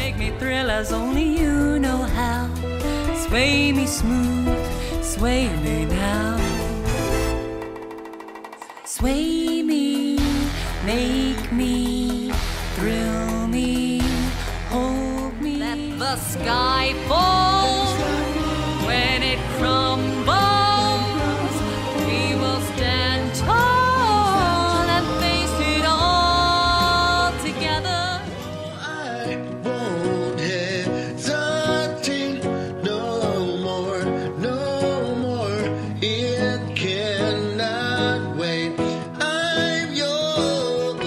make me thrill as only you know how. Sway me smooth, sway me now. Sway me, make me, thrill me, hold me. Let the sky fall. When it crumbles, we will stand tall and face it all together. I won't hesitate no more, no more. It cannot wait. I'm yours.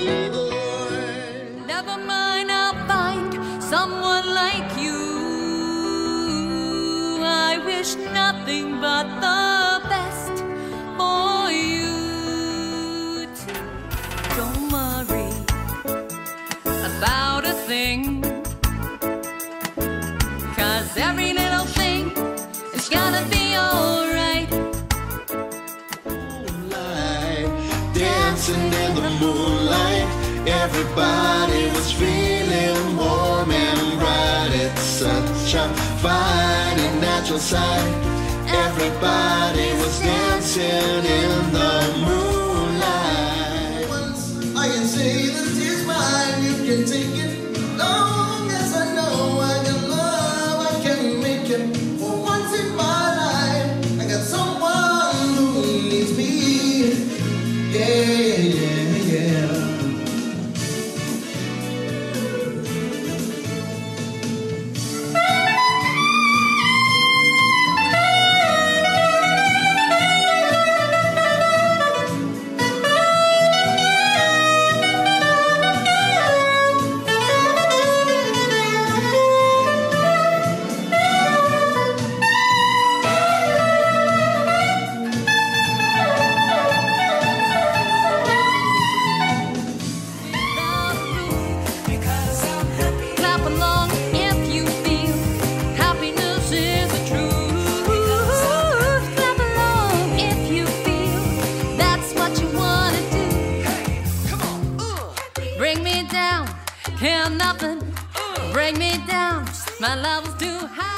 Never mind, I'll find someone like you. I wish nothing but the best for you too. Don't worry about a thing, 'cause every little thing is gonna be alright. Dancing in the moonlight, everybody was feeling warm and bright. It's such a fine and natural sight. Everybody was dancing in the moonlight. Once I can say that it's mine, you can take it. Long as I know I can love, I can make it. For once in my life, I got someone who needs me. Yeah, yeah, yeah. Clap along if you feel happiness is the truth. Clap along if you feel that's what you wanna do. Bring me down, care nothing. Bring me down, my level's too high.